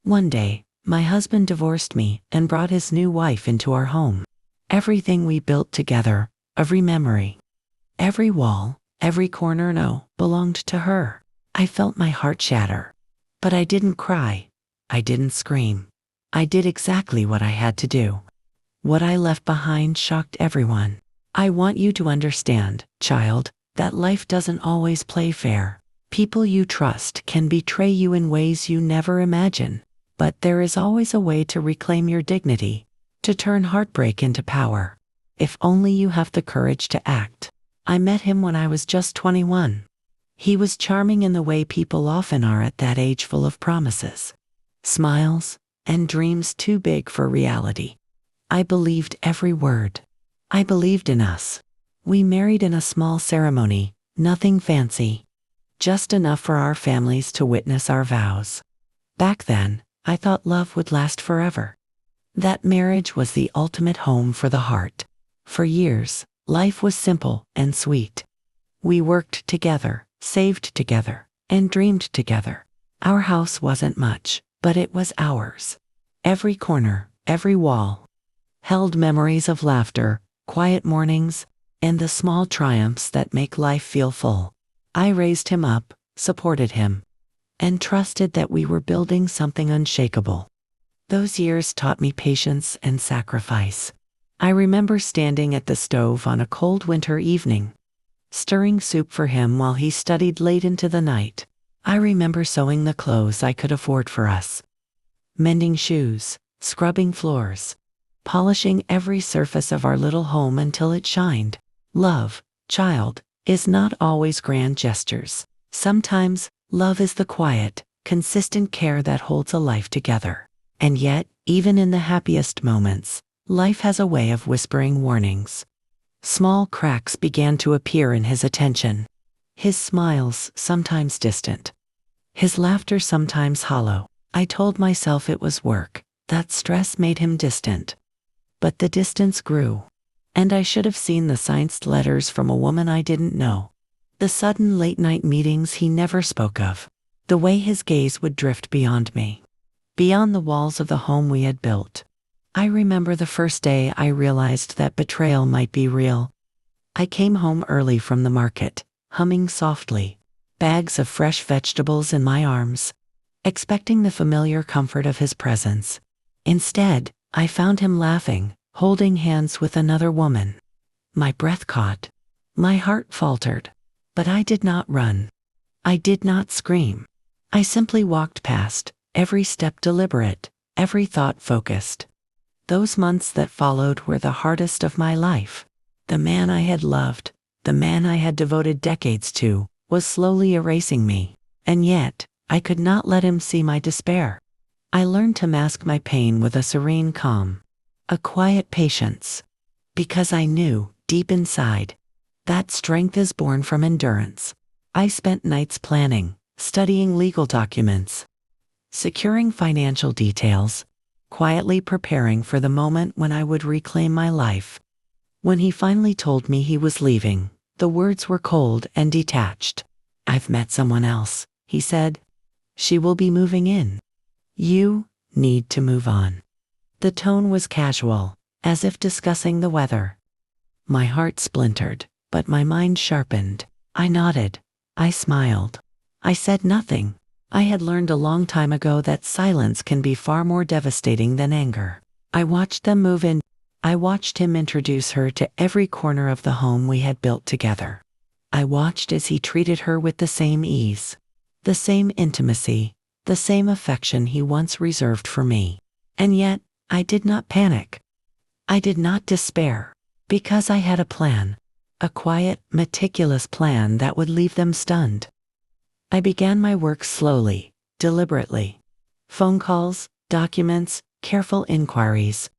One day, my husband divorced me and brought his new wife into our home. Everything we built together, every memory, every wall, every corner belonged to her. I felt my heart shatter. But I didn't cry. I didn't scream. I did exactly what I had to do. What I left behind shocked everyone. I want you to understand, child, that life doesn't always play fair. People you trust can betray you in ways you never imagine. But there is always a way to reclaim your dignity, to turn heartbreak into power. If only you have the courage to act. I met him when I was just 21. He was charming in the way people often are at that age, full of promises, smiles, and dreams too big for reality. I believed every word. I believed in us. We married in a small ceremony, nothing fancy, just enough for our families to witness our vows. Back then, I thought love would last forever. That marriage was the ultimate home for the heart. For years, life was simple and sweet. We worked together, saved together, and dreamed together. Our house wasn't much, but it was ours. Every corner, every wall, held memories of laughter, quiet mornings, and the small triumphs that make life feel full. I raised him up, supported him, and trusted that we were building something unshakable. Those years taught me patience and sacrifice. I remember standing at the stove on a cold winter evening, stirring soup for him while he studied late into the night. I remember sewing the clothes I could afford for us, mending shoes, scrubbing floors, polishing every surface of our little home until it shined. Love, child, is not always grand gestures. Sometimes, love is the quiet, consistent care that holds a life together. And yet, even in the happiest moments, life has a way of whispering warnings. Small cracks began to appear in his attention. His smiles, sometimes distant. His laughter, sometimes hollow. I told myself it was work, that stress made him distant. But the distance grew. And I should have seen the signed letters from a woman I didn't know. The sudden late-night meetings he never spoke of. The way his gaze would drift beyond me, beyond the walls of the home we had built. I remember the first day I realized that betrayal might be real. I came home early from the market, humming softly, bags of fresh vegetables in my arms, expecting the familiar comfort of his presence. Instead, I found him laughing, holding hands with another woman. My breath caught. My heart faltered. But I did not run. I did not scream. I simply walked past, every step deliberate, every thought focused. Those months that followed were the hardest of my life. The man I had loved, the man I had devoted decades to, was slowly erasing me. And yet, I could not let him see my despair. I learned to mask my pain with a serene calm, a quiet patience, because I knew, deep inside, that strength is born from endurance. I spent nights planning, studying legal documents, securing financial details, quietly preparing for the moment when I would reclaim my life. When he finally told me he was leaving, the words were cold and detached. "I've met someone else," he said. "She will be moving in. You need to move on." The tone was casual, as if discussing the weather. My heart splintered, but my mind sharpened. I nodded. I smiled. I said nothing. I had learned a long time ago that silence can be far more devastating than anger. I watched them move in. I watched him introduce her to every corner of the home we had built together. I watched as he treated her with the same ease, the same intimacy, the same affection he once reserved for me. And yet, I did not panic. I did not despair, because I had a plan. A quiet, meticulous plan that would leave them stunned. I began my work slowly, deliberately. Phone calls, documents, careful inquiries.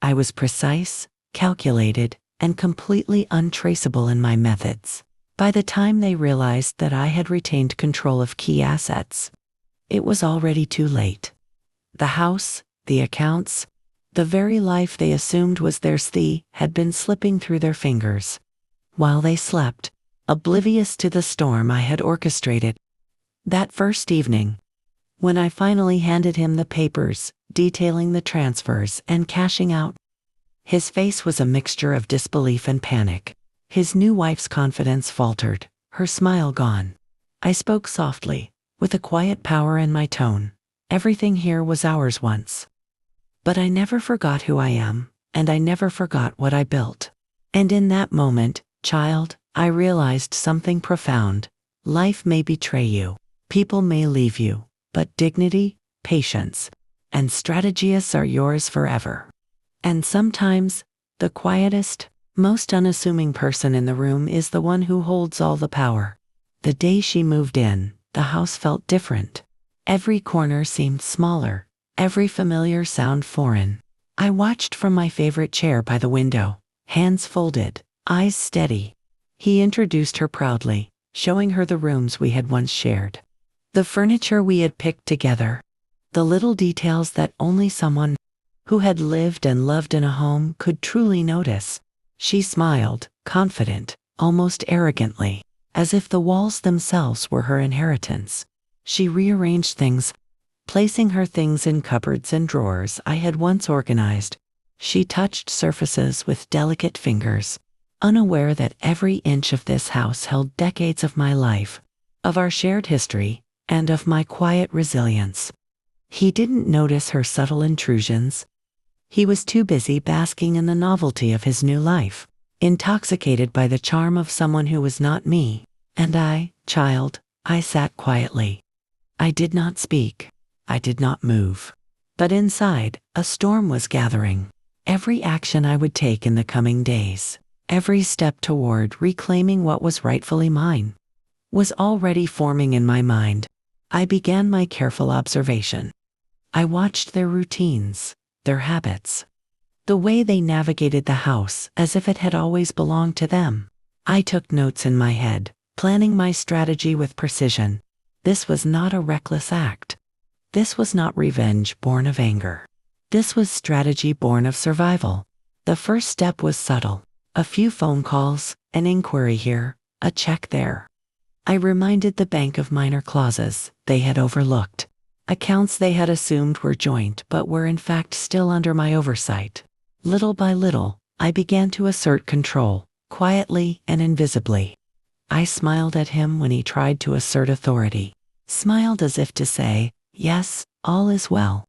I was precise, calculated, and completely untraceable in my methods. By the time they realized that I had retained control of key assets, it was already too late. The house, the accounts, the very life they assumed was theirs had been slipping through their fingers. While they slept, oblivious to the storm I had orchestrated. That first evening, When I finally handed him the papers, detailing the transfers and cashing out, his face was a mixture of disbelief and panic. His new wife's confidence faltered, her smile gone. I spoke softly, with a quiet power in my tone. Everything here was ours once. But I never forgot who I am, and I never forgot what I built. And in that moment, child, I realized something profound. Life may betray you, people may leave you, but dignity, patience, and strategies are yours forever. And sometimes, the quietest, most unassuming person in the room is the one who holds all the power. The day she moved in, the house felt different. Every corner seemed smaller, every familiar sound foreign. I watched from my favorite chair by the window, hands folded, eyes steady. He introduced her proudly, showing her the rooms we had once shared. The furniture we had picked together. The little details that only someone who had lived and loved in a home could truly notice. She smiled, confident, almost arrogantly, as if the walls themselves were her inheritance. She rearranged things, placing her things in cupboards and drawers I had once organized. She touched surfaces with delicate fingers, unaware that every inch of this house held decades of my life, of our shared history, and of my quiet resilience. He didn't notice her subtle intrusions. He was too busy basking in the novelty of his new life, intoxicated by the charm of someone who was not me. And I, child, I sat quietly. I did not speak. I did not move. But inside, a storm was gathering. Every action I would take in the coming days, every step toward reclaiming what was rightfully mine, was already forming in my mind. I began my careful observation. I watched their routines, their habits, the way they navigated the house as if it had always belonged to them. I took notes in my head, planning my strategy with precision. This was not a reckless act. This was not revenge born of anger. This was strategy born of survival. The first step was subtle. A few phone calls, an inquiry here, a check there. I reminded the bank of minor clauses they had overlooked, accounts they had assumed were joint but were in fact still under my oversight. Little by little, I began to assert control, quietly and invisibly. I smiled at him when he tried to assert authority, smiled as if to say, yes, all is well.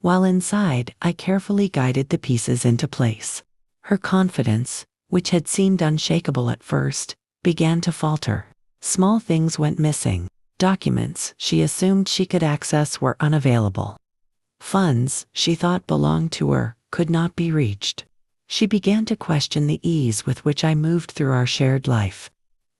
While inside, I carefully guided the pieces into place. Her confidence, which had seemed unshakable at first, began to falter. Small things went missing. Documents she assumed she could access were unavailable. Funds she thought belonged to her could not be reached. She began to question the ease with which I moved through our shared life.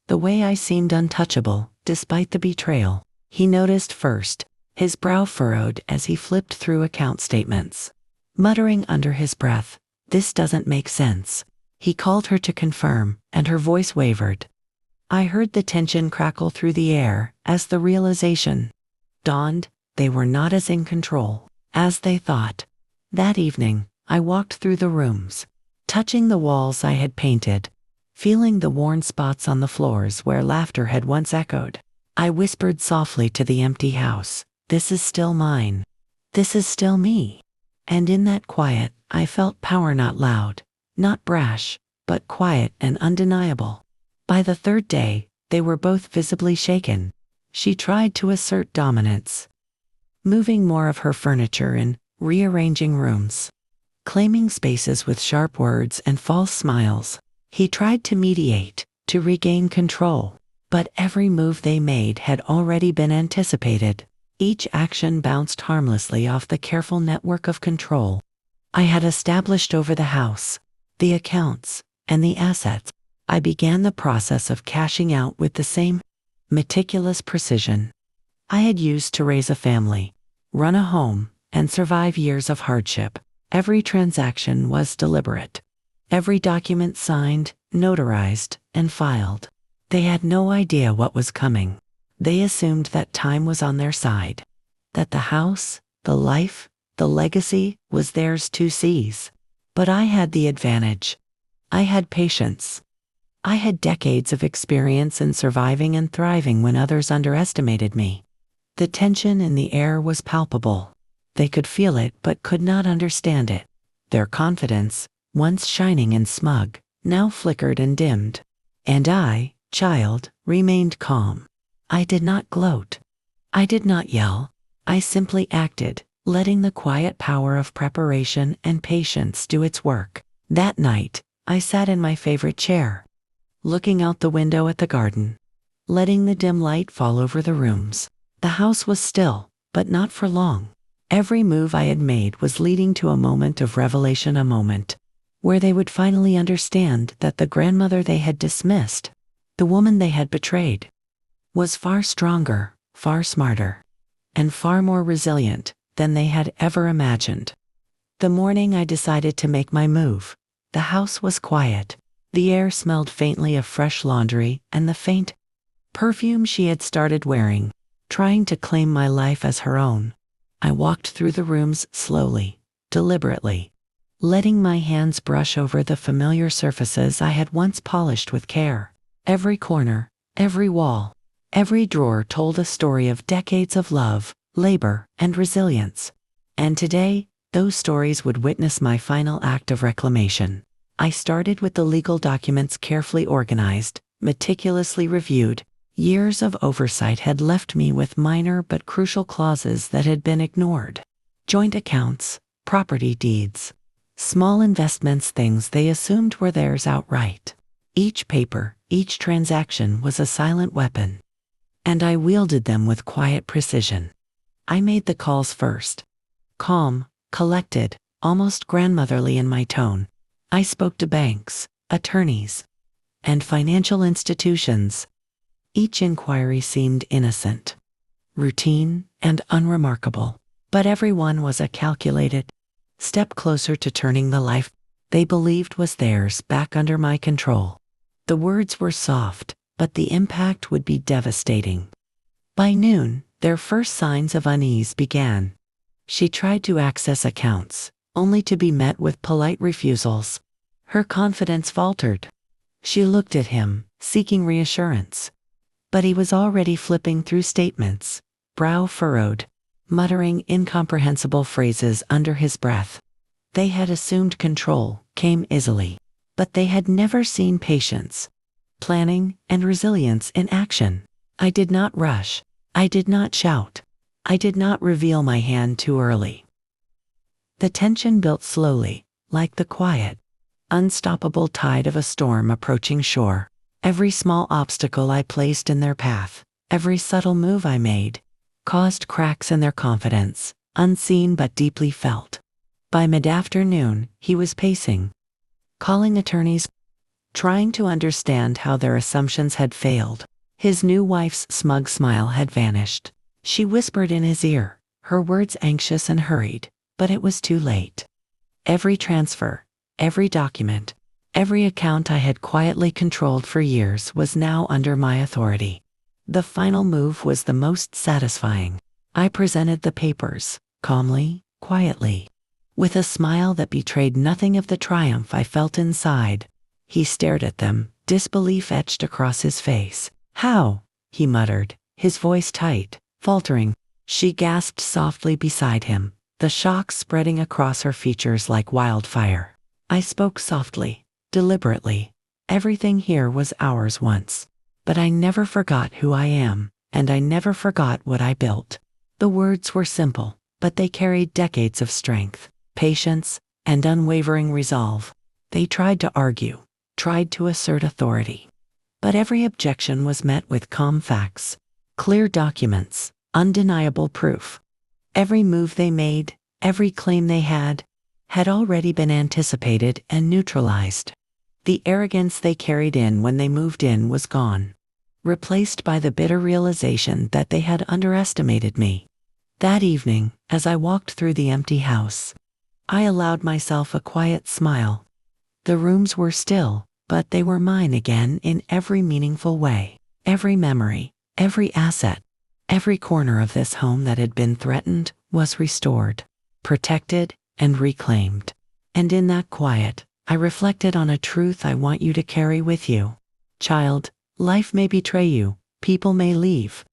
The way I seemed untouchable, despite the betrayal. He noticed first, his brow furrowed as he flipped through account statements. Muttering under his breath, "This doesn't make sense." He called her to confirm, and her voice wavered. I heard the tension crackle through the air as the realization dawned they were not as in control as they thought. That evening, I walked through the rooms, touching the walls I had painted, feeling the worn spots on the floors where laughter had once echoed. I whispered softly to the empty house, "This is still mine. This is still me." And in that quiet, I felt power not loud, not brash, but quiet and undeniable. By the third day, they were both visibly shaken. She tried to assert dominance, moving more of her furniture and rearranging rooms, claiming spaces with sharp words and false smiles. He tried to mediate, to regain control, but every move they made had already been anticipated. Each action bounced harmlessly off the careful network of control I had established over the house, the accounts, and the assets. I began the process of cashing out with the same meticulous precision I had used to raise a family, run a home, and survive years of hardship. Every transaction was deliberate. Every document signed, notarized, and filed. They had no idea what was coming. They assumed that time was on their side, that the house, the life, the legacy was theirs to seize. But I had the advantage. I had patience. I had decades of experience in surviving and thriving when others underestimated me. The tension in the air was palpable. They could feel it but could not understand it. Their confidence, once shining and smug, now flickered and dimmed. And I, child, remained calm. I did not gloat. I did not yell. I simply acted, letting the quiet power of preparation and patience do its work. That night, I sat in my favorite chair, looking out the window at the garden, letting the dim light fall over the rooms. The house was still, but not for long. Every move I had made was leading to a moment of revelation, a moment where they would finally understand that the grandmother they had dismissed, the woman they had betrayed, was far stronger, far smarter, and far more resilient than they had ever imagined. The morning I decided to make my move, the house was quiet. The air smelled faintly of fresh laundry and the faint perfume she had started wearing, trying to claim my life as her own. I walked through the rooms slowly, deliberately, letting my hands brush over the familiar surfaces I had once polished with care. Every corner, every wall, every drawer told a story of decades of love, labor, and resilience. And today, those stories would witness my final act of reclamation. I started with the legal documents carefully organized, meticulously reviewed. Years of oversight had left me with minor but crucial clauses that had been ignored. Joint accounts, property deeds, small investments, things they assumed were theirs outright. Each paper, each transaction was a silent weapon, and I wielded them with quiet precision. I made the calls first. Calm, collected, almost grandmotherly in my tone, I spoke to banks, attorneys, and financial institutions. Each inquiry seemed innocent, routine, and unremarkable, but every one was a calculated step closer to turning the life they believed was theirs back under my control. The words were soft, but the impact would be devastating. By noon, their first signs of unease began. She tried to access accounts, only to be met with polite refusals. Her confidence faltered. She looked at him, seeking reassurance, but he was already flipping through statements, brow furrowed, muttering incomprehensible phrases under his breath. They had assumed control came easily, but they had never seen patience, planning, and resilience in action. I did not rush. I did not shout. I did not reveal my hand too early. The tension built slowly, like the quiet, unstoppable tide of a storm approaching shore. Every small obstacle I placed in their path, every subtle move I made, caused cracks in their confidence, unseen but deeply felt. By mid-afternoon, he was pacing, calling attorneys, trying to understand how their assumptions had failed. His new wife's smug smile had vanished. She whispered in his ear, her words anxious and hurried, but it was too late. Every transfer, every document, every account I had quietly controlled for years was now under my authority. The final move was the most satisfying. I presented the papers, calmly, quietly, with a smile that betrayed nothing of the triumph I felt inside. He stared at them, disbelief etched across his face. "How?" he muttered, his voice tight, faltering. She gasped softly beside him, the shock spreading across her features like wildfire. I spoke softly, deliberately. "Everything here was ours once. But I never forgot who I am, and I never forgot what I built." The words were simple, but they carried decades of strength, patience, and unwavering resolve. They tried to argue, tried to assert authority, but every objection was met with calm facts, clear documents, undeniable proof. Every move they made, every claim they had already been anticipated and neutralized. The arrogance they carried in when they moved in was gone, replaced by the bitter realization that they had underestimated me. That evening, as I walked through the empty house, I allowed myself a quiet smile. The rooms were still, but they were mine again in every meaningful way. Every memory, every asset, every corner of this home that had been threatened was restored, protected, and reclaimed. And in that quiet, I reflected on a truth I want you to carry with you. Child, life may betray you, people may leave,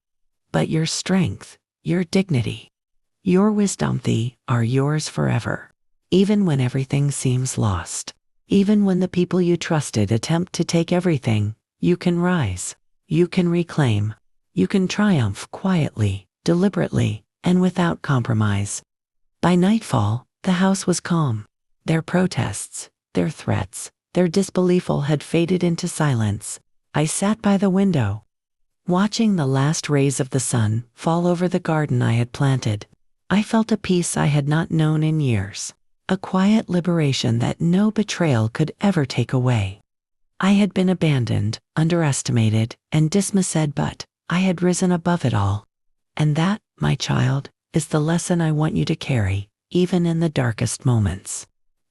but your strength, your dignity, your wisdom are yours forever. Even when everything seems lost, even when the people you trusted attempt to take everything, you can rise, you can reclaim, you can triumph quietly, deliberately, and without compromise. By nightfall, the house was calm. Their protests, their threats, their disbelief all had faded into silence. I sat by the window, watching the last rays of the sun fall over the garden I had planted. I felt a peace I had not known in years, a quiet liberation that no betrayal could ever take away. I had been abandoned, underestimated, and dismissed, but I had risen above it all. And that, my child, is the lesson I want you to carry, even in the darkest moments.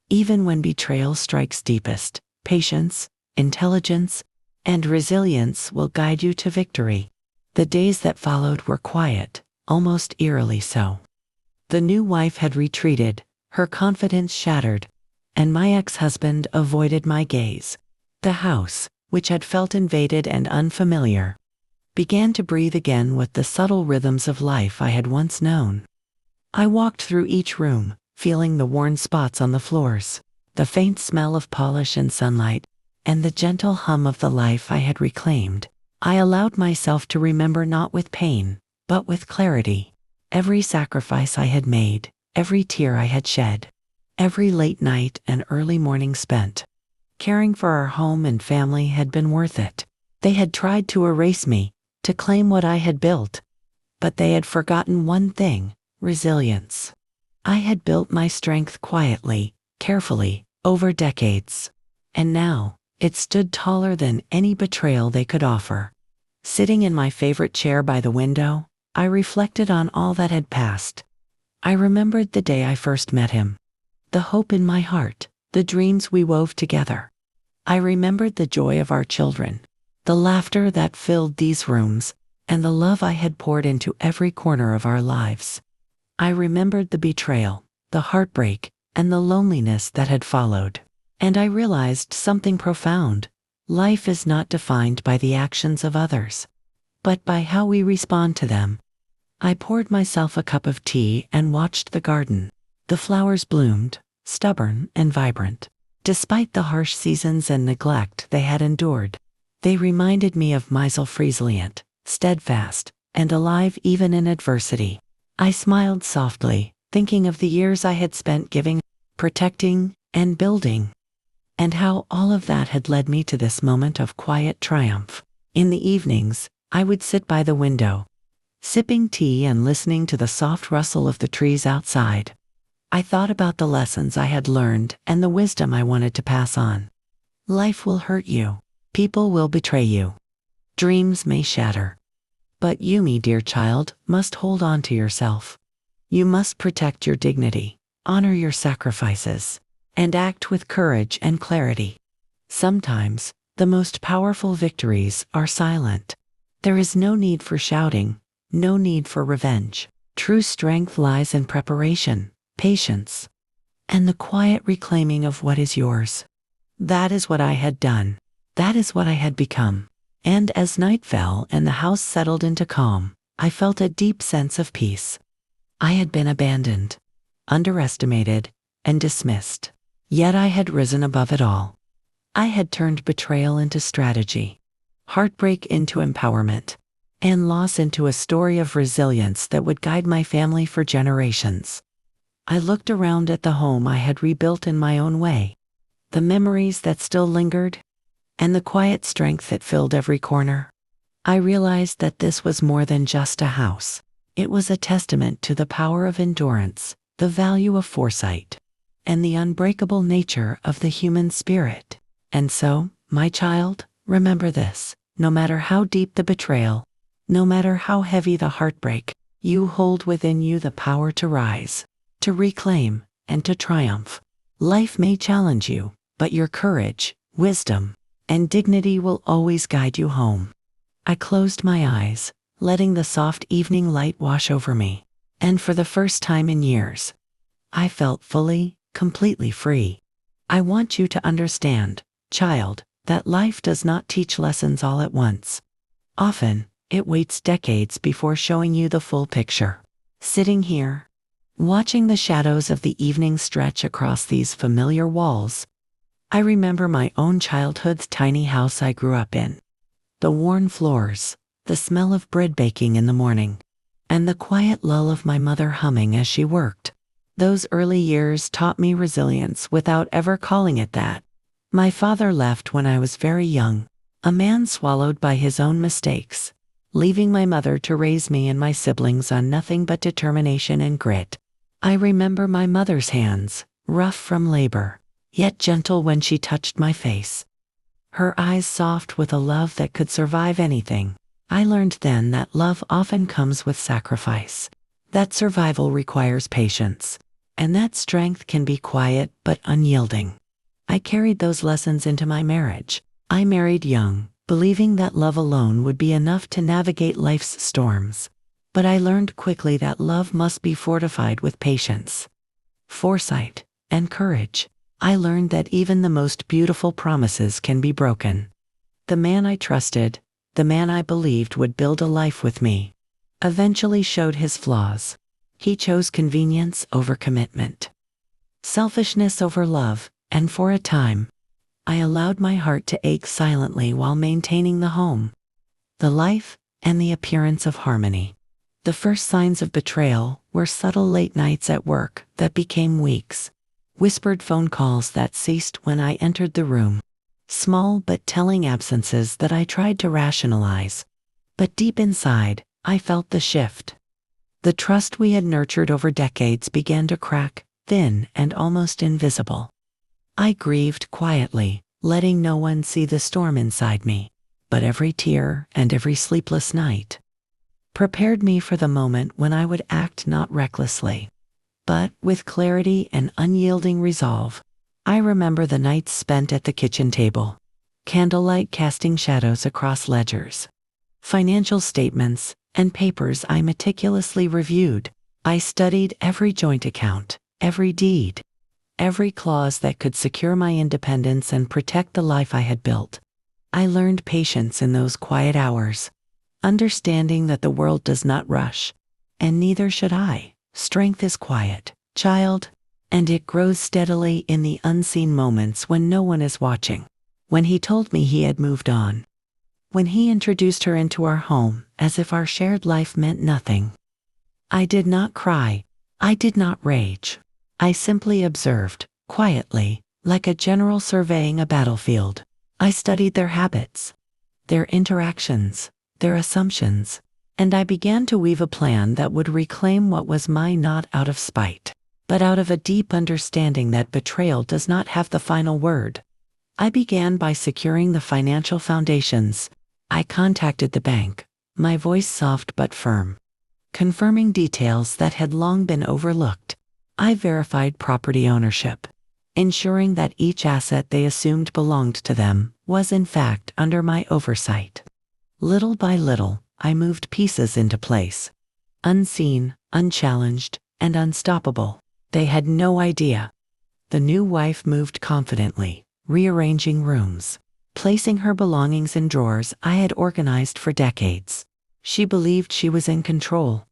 Even when betrayal strikes deepest, patience, intelligence, and resilience will guide you to victory. The days that followed were quiet, almost eerily so. The new wife had retreated, her confidence shattered, and my ex-husband avoided my gaze. The house, which had felt invaded and unfamiliar, began to breathe again with the subtle rhythms of life I had once known. I walked through each room, feeling the worn spots on the floors, the faint smell of polish and sunlight, and the gentle hum of the life I had reclaimed. I allowed myself to remember not with pain, but with clarity. Every sacrifice I had made, every tear I had shed, every late night and early morning spent caring for our home and family had been worth it. They had tried to erase me, to claim what I had built, but they had forgotten one thing: resilience. I had built my strength quietly, carefully, over decades, and now it stood taller than any betrayal they could offer. Sitting in my favorite chair by the window, I reflected on all that had passed. I remembered the day I first met him, the hope in my heart, the dreams we wove together. I remembered the joy of our children, the laughter that filled these rooms, and the love I had poured into every corner of our lives. I remembered the betrayal, the heartbreak, and the loneliness that had followed. And I realized something profound. Life is not defined by the actions of others, but by how we respond to them. I poured myself a cup of tea and watched the garden. The flowers bloomed, stubborn and vibrant. Despite the harsh seasons and neglect they had endured, they reminded me of myself, resilient, steadfast, and alive even in adversity. I smiled softly, thinking of the years I had spent giving, protecting, and building, and how all of that had led me to this moment of quiet triumph. In the evenings, I would sit by the window, sipping tea and listening to the soft rustle of the trees outside. I thought about the lessons I had learned and the wisdom I wanted to pass on. Life will hurt you. People will betray you. Dreams may shatter. But you, my dear child, must hold on to yourself. You must protect your dignity, honor your sacrifices, and act with courage and clarity. Sometimes, the most powerful victories are silent. There is no need for shouting, no need for revenge. True strength lies in preparation, patience, and the quiet reclaiming of what is yours. That is what I had done. That is what I had become. And as night fell and the house settled into calm, I felt a deep sense of peace. I had been abandoned, underestimated, and dismissed. Yet I had risen above it all. I had turned betrayal into strategy, heartbreak into empowerment, and loss into a story of resilience that would guide my family for generations. I looked around at the home I had rebuilt in my own way, the memories that still lingered, and the quiet strength that filled every corner. I realized that this was more than just a house. It was a testament to the power of endurance, the value of foresight, and the unbreakable nature of the human spirit. And so, my child, remember this: no matter how deep the betrayal, no matter how heavy the heartbreak, you hold within you the power to rise, to reclaim, and to triumph. Life may challenge you, but your courage, wisdom, and dignity will always guide you home. I closed my eyes, letting the soft evening light wash over me, and for the first time in years, I felt fully, completely free. I want you to understand, child, that life does not teach lessons all at once. Often, it waits decades before showing you the full picture. Sitting here, watching the shadows of the evening stretch across these familiar walls, I remember my own childhood's tiny house I grew up in. The worn floors, the smell of bread baking in the morning, and the quiet lull of my mother humming as she worked. Those early years taught me resilience without ever calling it that. My father left when I was very young, a man swallowed by his own mistakes, leaving my mother to raise me and my siblings on nothing but determination and grit. I remember my mother's hands, rough from labor, yet gentle when she touched my face. Her eyes soft with a love that could survive anything. I learned then that love often comes with sacrifice, that survival requires patience, and that strength can be quiet but unyielding. I carried those lessons into my marriage. I married young, believing that love alone would be enough to navigate life's storms. But I learned quickly that love must be fortified with patience, foresight, and courage. I learned that even the most beautiful promises can be broken. The man I trusted, the man I believed would build a life with me, eventually showed his flaws. He chose convenience over commitment, selfishness over love, and for a time, I allowed my heart to ache silently while maintaining the home, the life, and the appearance of harmony. The first signs of betrayal were subtle late nights at work that became weeks, whispered phone calls that ceased when I entered the room, small but telling absences that I tried to rationalize. But deep inside, I felt the shift. The trust we had nurtured over decades began to crack, thin and almost invisible. I grieved quietly, letting no one see the storm inside me, but every tear and every sleepless night prepared me for the moment when I would act not recklessly, but with clarity and unyielding resolve. I remember the nights spent at the kitchen table, candlelight casting shadows across ledgers, financial statements, and papers I meticulously reviewed. I studied every joint account, every deed, every clause that could secure my independence and protect the life I had built. I learned patience in those quiet hours, understanding that the world does not rush, and neither should I. Strength is quiet, child, and it grows steadily in the unseen moments when no one is watching. When he told me he had moved on, when he introduced her into our home as if our shared life meant nothing, I did not cry, I did not rage. I simply observed, quietly, like a general surveying a battlefield. I studied their habits, their interactions, their assumptions, and I began to weave a plan that would reclaim what was mine, not out of spite, but out of a deep understanding that betrayal does not have the final word. I began by securing the financial foundations. I contacted the bank, my voice soft but firm, confirming details that had long been overlooked. I verified property ownership, ensuring that each asset they assumed belonged to them was in fact under my oversight. Little by little, I moved pieces into place, unseen, unchallenged, and unstoppable. They had no idea. The new wife moved confidently, rearranging rooms, placing her belongings in drawers I had organized for decades. She believed she was in control,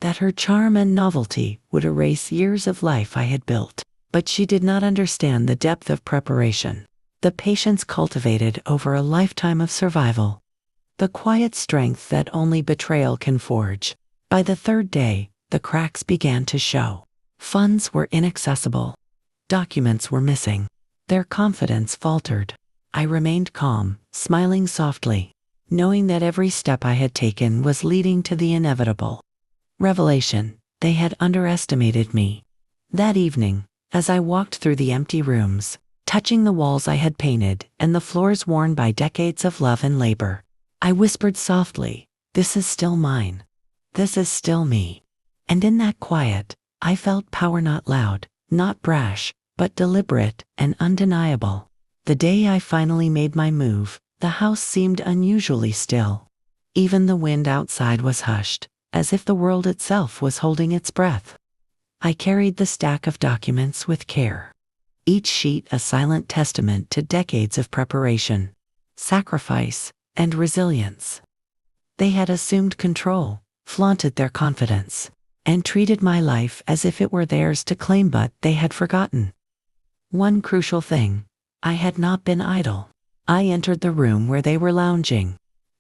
that her charm and novelty would erase years of life I had built. But she did not understand the depth of preparation, the patience cultivated over a lifetime of survival, the quiet strength that only betrayal can forge. By the third day, the cracks began to show. Funds were inaccessible. Documents were missing. Their confidence faltered. I remained calm, smiling softly, knowing that every step I had taken was leading to the inevitable revelation. They had underestimated me. That evening, as I walked through the empty rooms, touching the walls I had painted and the floors worn by decades of love and labor, I whispered softly, "This is still mine. This is still me." And in that quiet, I felt power, not loud, not brash, but deliberate and undeniable. The day I finally made my move, the house seemed unusually still. Even the wind outside was hushed, as if the world itself was holding its breath. I carried the stack of documents with care, each sheet a silent testament to decades of preparation, sacrifice, and resilience. They had assumed control, flaunted their confidence, and treated my life as if it were theirs to claim, but they had forgotten one crucial thing. I had not been idle. I entered the room where they were lounging.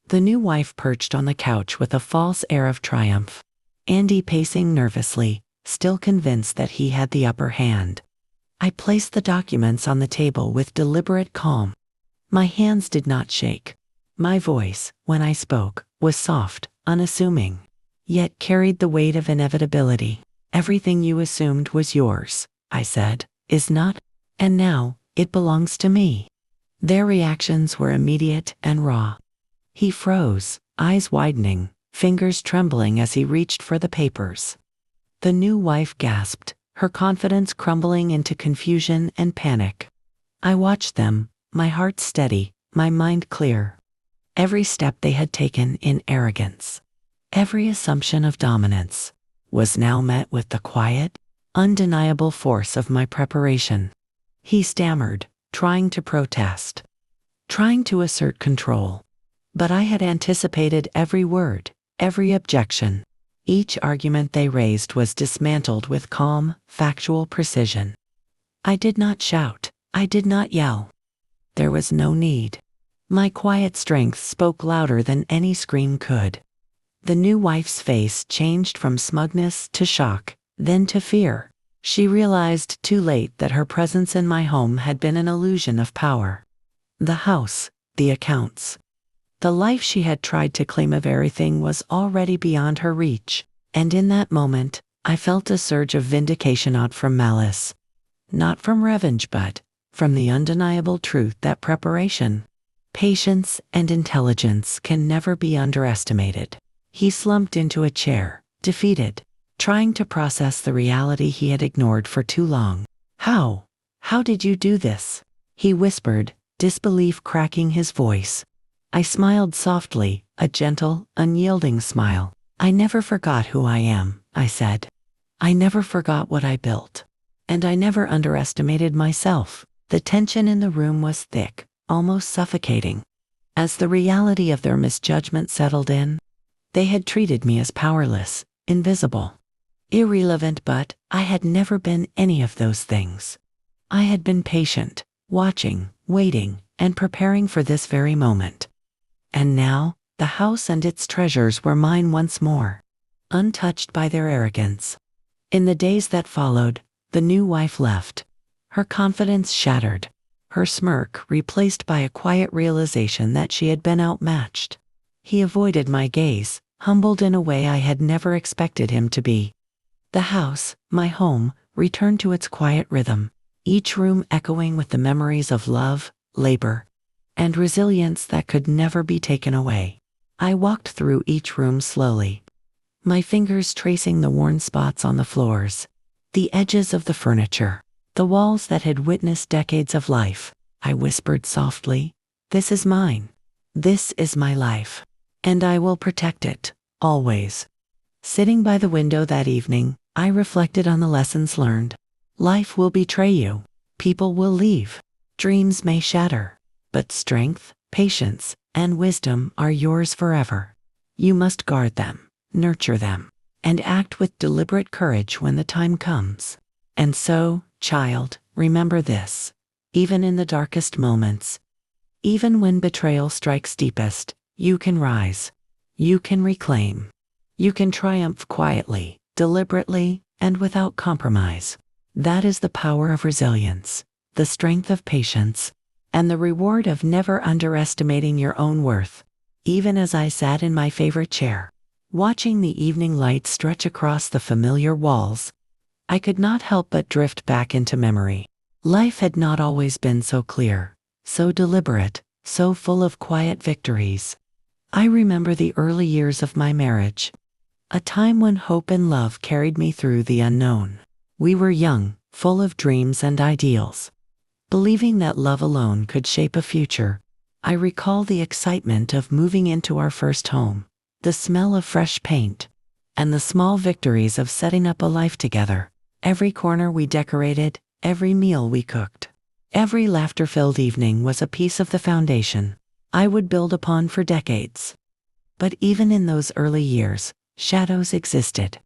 The new wife perched on the couch with a false air of triumph. Andy pacing nervously, still convinced that he had the upper hand. I placed the documents on the table with deliberate calm. My hands did not shake. My voice, when I spoke, was soft, unassuming, yet carried the weight of inevitability. Everything you assumed was yours, I said, is not, and now, it belongs to me. Their reactions were immediate and raw. He froze, eyes widening, fingers trembling as he reached for the papers. The new wife gasped, her confidence crumbling into confusion and panic. I watched them, my heart steady, my mind clear. Every step they had taken in arrogance, every assumption of dominance, was now met with the quiet, undeniable force of my preparation. He stammered, trying to protest, trying to assert control. But I had anticipated every word, every objection. Each argument they raised was dismantled with calm, factual precision. I did not shout, I did not yell. There was no need. My quiet strength spoke louder than any scream could. The new wife's face changed from smugness to shock, then to fear. She realized too late that her presence in my home had been an illusion of power. The house, the accounts, the life she had tried to claim of everything was already beyond her reach, and in that moment, I felt a surge of vindication, not from malice, not from revenge, but from the undeniable truth that preparation, patience, and intelligence can never be underestimated. He slumped into a chair, defeated, trying to process the reality he had ignored for too long. How did you do this?" he whispered, disbelief cracking his voice. I smiled softly, a gentle, unyielding smile. "I never forgot who I am," I said. "I never forgot what I built. And I never underestimated myself." The tension in the room was thick, almost suffocating. As the reality of their misjudgment settled in, they had treated me as powerless, invisible, irrelevant, but I had never been any of those things. I had been patient, watching, waiting, and preparing for this very moment. And now, the house and its treasures were mine once more, untouched by their arrogance. In the days that followed, the new wife left, her confidence shattered, her smirk replaced by a quiet realization that she had been outmatched. He avoided my gaze, humbled in a way I had never expected him to be. The house, my home, returned to its quiet rhythm, each room echoing with the memories of love, labor, and resilience that could never be taken away. I walked through each room slowly, my fingers tracing the worn spots on the floors, the edges of the furniture, the walls that had witnessed decades of life. I whispered softly, "This is mine. This is my life. And I will protect it, always." Sitting by the window that evening, I reflected on the lessons learned. Life will betray you. People will leave. Dreams may shatter. But strength, patience, and wisdom are yours forever. You must guard them, nurture them, and act with deliberate courage when the time comes. And so, child, remember this. Even in the darkest moments, even when betrayal strikes deepest, you can rise. You can reclaim. You can triumph quietly, deliberately, and without compromise. That is the power of resilience, the strength of patience, and the reward of never underestimating your own worth. Even as I sat in my favorite chair, watching the evening light stretch across the familiar walls, I could not help but drift back into memory. Life had not always been so clear, so deliberate, so full of quiet victories. I remember the early years of my marriage, a time when hope and love carried me through the unknown. We were young, full of dreams and ideals, believing that love alone could shape a future. I recall the excitement of moving into our first home, the smell of fresh paint, and the small victories of setting up a life together. Every corner we decorated, every meal we cooked, every laughter-filled evening was a piece of the foundation I would build upon for decades. But even in those early years, shadows existed.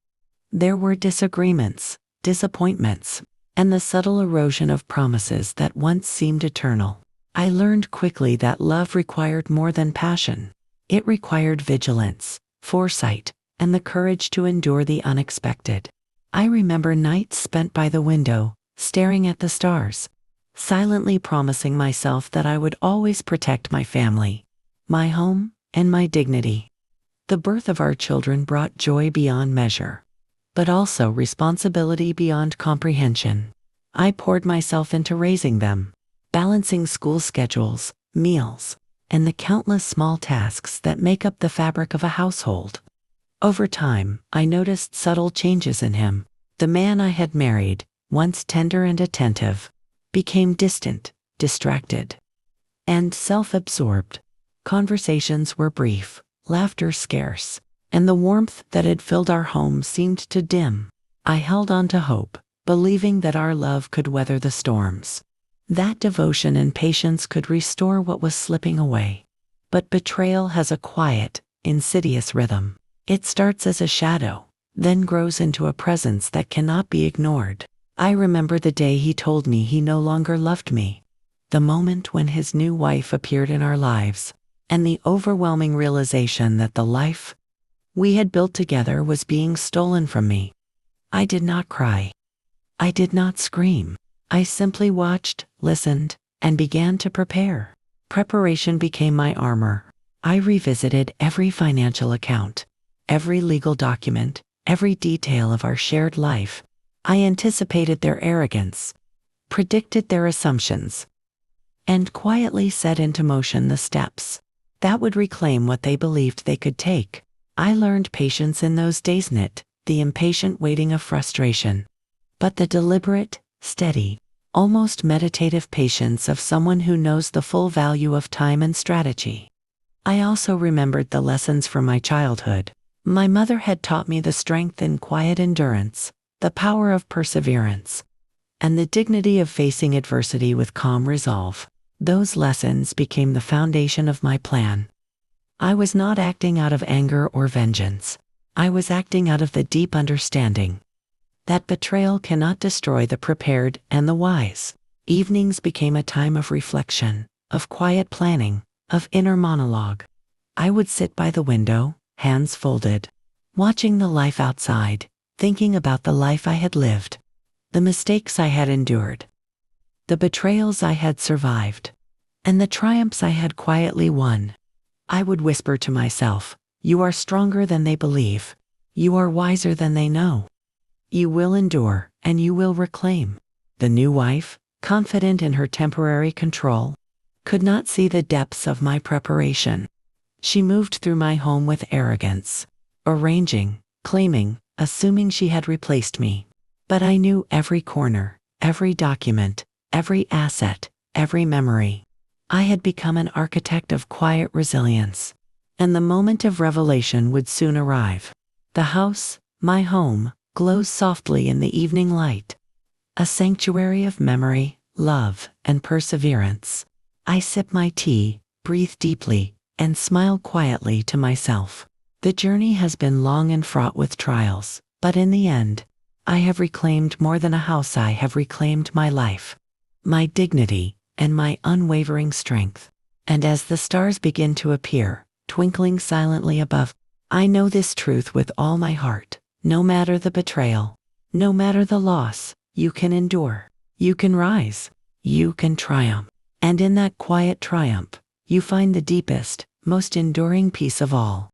There were disagreements, disappointments, and the subtle erosion of promises that once seemed eternal. I learned quickly that love required more than passion. It required vigilance, foresight, and the courage to endure the unexpected. I remember nights spent by the window, staring at the stars, silently promising myself that I would always protect my family, my home, and my dignity. The birth of our children brought joy beyond measure, but also responsibility beyond comprehension. I poured myself into raising them, balancing school schedules, meals, and the countless small tasks that make up the fabric of a household. Over time, I noticed subtle changes in him. The man I had married, once tender and attentive, became distant, distracted, and self-absorbed. Conversations were brief, laughter scarce, and the warmth that had filled our home seemed to dim. I held on to hope, believing that our love could weather the storms, that devotion and patience could restore what was slipping away. But betrayal has a quiet, insidious rhythm. It starts as a shadow, then grows into a presence that cannot be ignored. I remember the day he told me he no longer loved me, the moment when his new wife appeared in our lives, and the overwhelming realization that the life we had built together was being stolen from me. I did not cry. I did not scream. I simply watched, listened, and began to prepare. Preparation became my armor. I revisited every financial account, every legal document, every detail of our shared life. I anticipated their arrogance, predicted their assumptions, and quietly set into motion the steps that would reclaim what they believed they could take. I learned patience in those days, not the impatient waiting of frustration, but the deliberate, steady, almost meditative patience of someone who knows the full value of time and strategy. I also remembered the lessons from my childhood. My mother had taught me the strength in quiet endurance, the power of perseverance, and the dignity of facing adversity with calm resolve. Those lessons became the foundation of my plan. I was not acting out of anger or vengeance. I was acting out of the deep understanding that betrayal cannot destroy the prepared and the wise. Evenings became a time of reflection, of quiet planning, of inner monologue. I would sit by the window, hands folded, watching the life outside, thinking about the life I had lived, the mistakes I had endured, the betrayals I had survived, and the triumphs I had quietly won. I would whisper to myself, "You are stronger than they believe. You are wiser than they know. You will endure, and you will reclaim." The new wife, confident in her temporary control, could not see the depths of my preparation. She moved through my home with arrogance, arranging, claiming, assuming she had replaced me. But I knew every corner, every document, every asset, every memory. I had become an architect of quiet resilience, and the moment of revelation would soon arrive. The house, my home, glows softly in the evening light, a sanctuary of memory, love, and perseverance. I sip my tea, breathe deeply, and smile quietly to myself. The journey has been long and fraught with trials, but in the end, I have reclaimed more than a house. I have reclaimed my life, my dignity, and my unwavering strength. And as the stars begin to appear, twinkling silently above, I know this truth with all my heart. No matter the betrayal, no matter the loss, you can endure, you can rise, you can triumph. And in that quiet triumph, you find the deepest, most enduring peace of all.